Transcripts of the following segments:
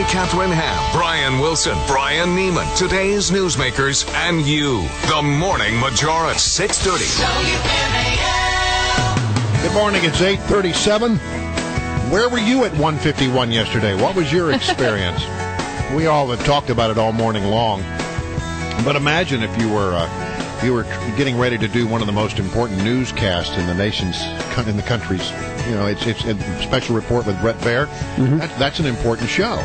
Joy Catherine Ham, Brian Wilson, Brian Neiman, today's newsmakers, and you. The Morning Majority, 6:30. WMAL. Good morning. It's 8:37. Where were you at 1:51 yesterday? What was your experience? We all have talked about it all morning long. But imagine if you were getting ready to do one of the most important newscasts in the country's. You know, it's a special report with Bret Baier. Mm-hmm. That's an important show.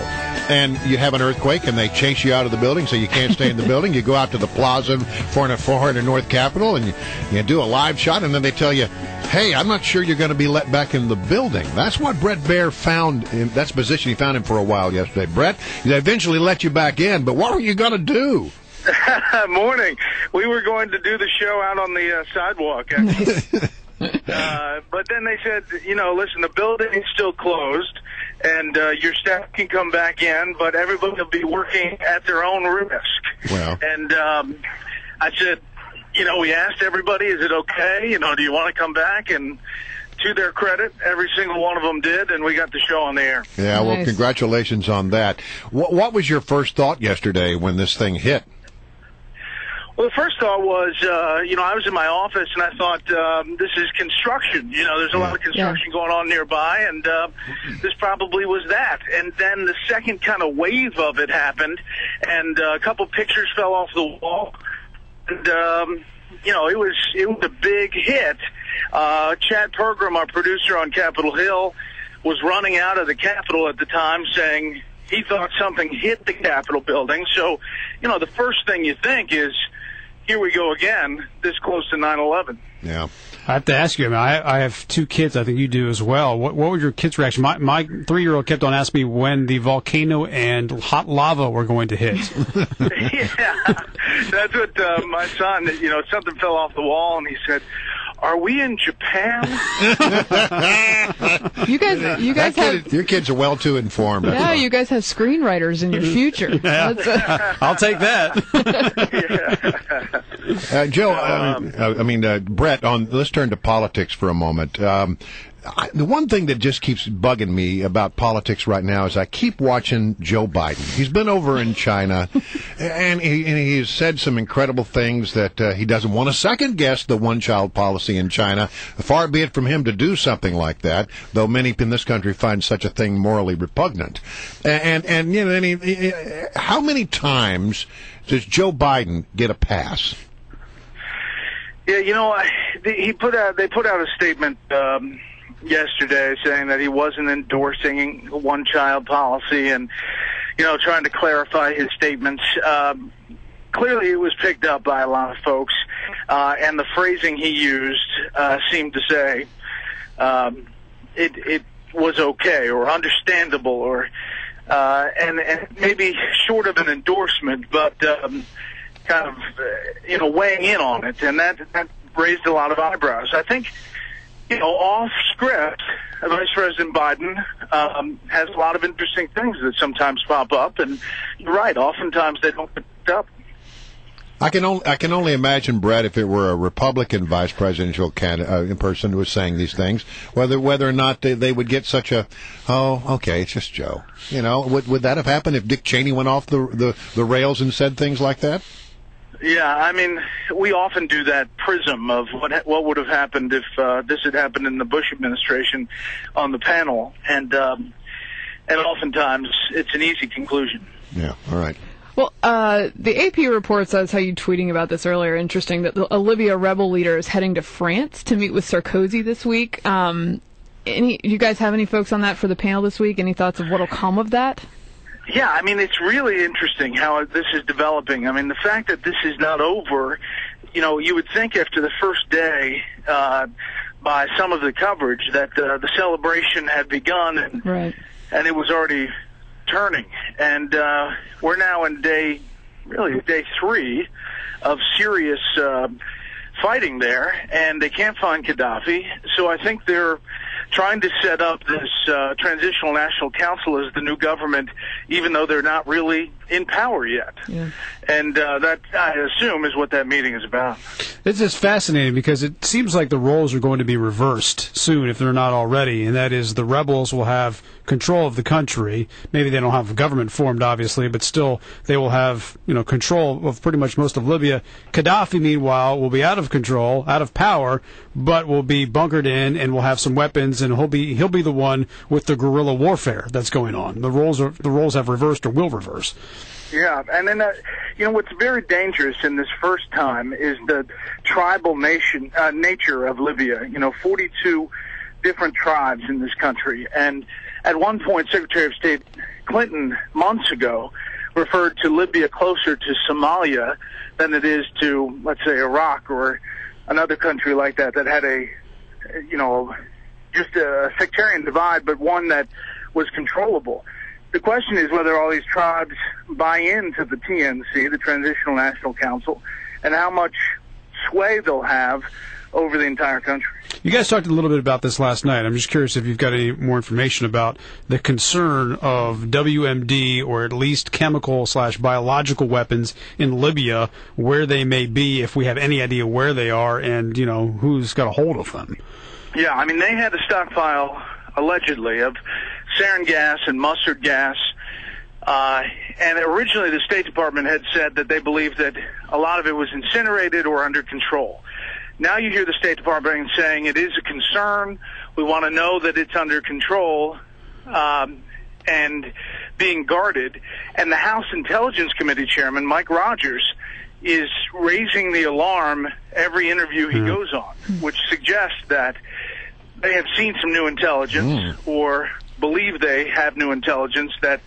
And you have an earthquake, and they chase you out of the building, so you can't stay in the building. You go out to the plaza 400 North Capitol, and you do a live shot, and then they tell you, hey, I'm not sure you're going to be let back in the building. That's what Bret Baier found. That's the position he found him for a while yesterday. Bret, they eventually let you back in, but what were you going to do? Morning. We were going to do the show out on the sidewalk. But then they said, listen, the building is still closed, and your staff can come back in, but everybody will be working at their own risk. Wow. And I said, we asked everybody, is it okay? Do you want to come back? And to their credit, every single one of them did, and we got the show on the air. Yeah, well, Nice. Congratulations on that. What was your first thought yesterday when this thing hit? Well, the first thought was, I was in my office, and I thought, this is construction. There's a lot of construction going on nearby, and this probably was that. And then the second kind of wave of it happened, and a couple pictures fell off the wall. And, it was a big hit. Chad Pergram, our producer on Capitol Hill, was running out of the Capitol at the time saying he thought something hit the Capitol building. So, the first thing you think is, here we go again, this close to 9/11. Yeah. I have to ask you, I have two kids, I think you do as well. What was your kids' reaction? My 3-year-old kept on asking me when the volcano and hot lava were going to hit. Yeah, that's what my son, something fell off the wall, and he said, are we in Japan? You guys have. Your kids are well too informed. Yeah, you guys have screenwriters in your future. I'll take that. Joe, Bret, let's turn to politics for a moment. The one thing that just keeps bugging me about politics right now is I keep watching Joe Biden. He's been over in China, and he's said some incredible things that he doesn't want to second-guess the one-child policy in China. Far be it from him to do something like that, though many in this country find such a thing morally repugnant. How many times does Joe Biden get a pass? Yeah, they put out a statement yesterday saying that he wasn't endorsing one-child policy and, trying to clarify his statements. Clearly it was picked up by a lot of folks, and the phrasing he used seemed to say it was okay or understandable or and maybe short of an endorsement, but kind of weighing in on it, and that raised a lot of eyebrows. I think off script, Vice President Biden has a lot of interesting things that sometimes pop up, and you're right, oftentimes they don't get picked up. I can only imagine, Bret, if it were a Republican vice presidential candidate, person who was saying these things, whether or not they would get such a, it's just Joe. Would that have happened if Dick Cheney went off the rails and said things like that? Yeah, we often do that prism of what would have happened if this had happened in the Bush administration on the panel, and oftentimes it's an easy conclusion. Yeah, all right. Well, the AP report says, how you tweeting about this earlier, interesting, that the Libya rebel leader is heading to France to meet with Sarkozy this week. You guys have any folks on that for the panel this week? Any thoughts of what will come of that? Yeah, it's really interesting how this is developing. The fact that this is not over, you would think after the first day, by some of the coverage, that the celebration had begun and it was already turning. And we're now in day 3 of serious fighting there, and they can't find Gaddafi. So I think they're trying to set up this Transitional National Council as the new government, even though they're not really in power yet. Yeah. And that, I assume, is what that meeting is about. This is fascinating because it seems like the roles are going to be reversed soon, if they're not already, and that is the rebels will have control of the country. Maybe they don't have a government formed, obviously, but still they will have, control of pretty much most of Libya. Gaddafi, meanwhile, will be out of control, out of power, but will be bunkered in and will have some weapons, and he'll be the one with the guerrilla warfare that's going on. The roles have reversed or will reverse. Yeah, and then what's very dangerous in this first time is the tribal nature of Libya. 42 different tribes in this country, and at one point, Secretary of State Clinton months ago referred to Libya closer to Somalia than it is to, let's say, Iraq or another country like that had just a sectarian divide, but one that was controllable. The question is whether all these tribes buy into the TNC, the Transitional National Council, and how much sway they'll have over the entire country. You guys talked a little bit about this last night. I'm just curious if you've got any more information about the concern of WMD, or at least chemical/biological weapons in Libya, where they may be, if we have any idea where they are, and who's got a hold of them. Yeah, they had a stockpile, allegedly, of sarin gas and mustard gas. And originally the State Department had said that they believed that a lot of it was incinerated or under control. Now you hear the State Department saying it is a concern. We want to know that it's under control and being guarded. And the House Intelligence Committee Chairman, Mike Rogers, is raising the alarm every interview he goes on, which suggests that they have seen some new intelligence or believe they have new intelligence, that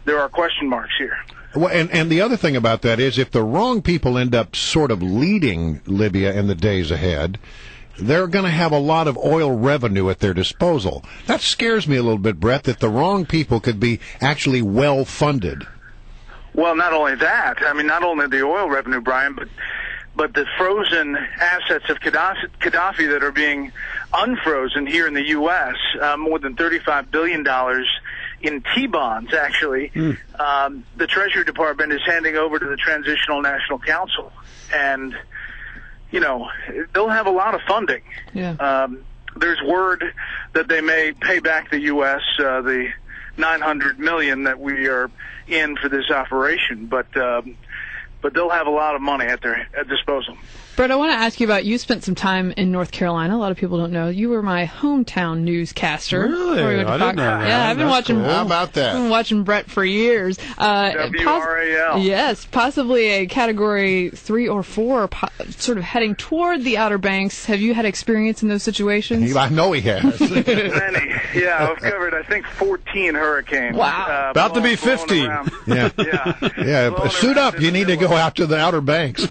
there are question marks here. Well, and the other thing about that is if the wrong people end up sort of leading Libya in the days ahead, they're going to have a lot of oil revenue at their disposal. That scares me a little bit, Bret, that the wrong people could be actually well-funded. Well, not only that, not only the oil revenue, Brian, but the frozen assets of Gaddafi that are being unfrozen here in the U.S., more than $35 billion in T-bonds, actually, the Treasury Department is handing over to the Transitional National Council. And, they'll have a lot of funding. Yeah. There's word that they may pay back the U.S. The $900 million that we are in for this operation, but they'll have a lot of money at their disposal. Bret, I want to ask you about, you spent some time in North Carolina. A lot of people don't know. You were my hometown newscaster. Really? I didn't know that. Yeah, I've been watching. Cool. How about that? I've been watching Bret for years. WRAL. Yes, possibly a Category 3 or 4, sort of heading toward the Outer Banks. Have you had experience in those situations? I know he has. Many. Yeah, I've covered, I think, 14 hurricanes. Wow. About to be 15. Yeah. Suit up. You need to go out to the Outer Banks.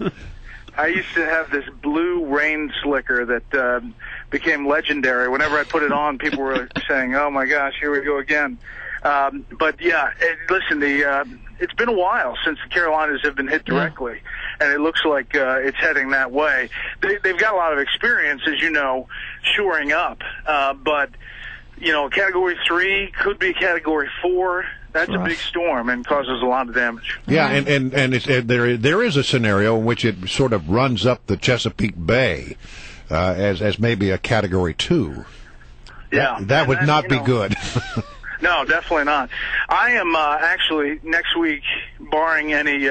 I used to have this blue rain slicker that became legendary. Whenever I put it on, people were saying, "Oh my gosh, here we go again." But yeah, listen, it's been a while since the Carolinas have been hit directly, and it looks like it's heading that way. They've got a lot of experience, as you know, shoring up. But Category 3 could be Category 4. That's a big storm and causes a lot of damage. Yeah, and there is a scenario in which it sort of runs up the Chesapeake Bay as maybe a Category 2. Yeah. That would not be good. No, definitely not. I am actually next week, barring any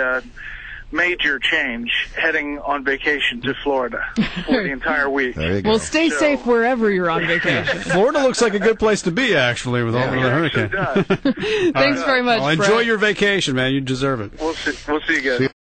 major change, heading on vacation to Florida for the entire week. There you go. Well, stay safe wherever you're on vacation. Florida looks like a good place to be, actually, with all the hurricane. Thanks very much, Well, enjoy Bret. your vacation, man. You deserve it. We'll see you guys.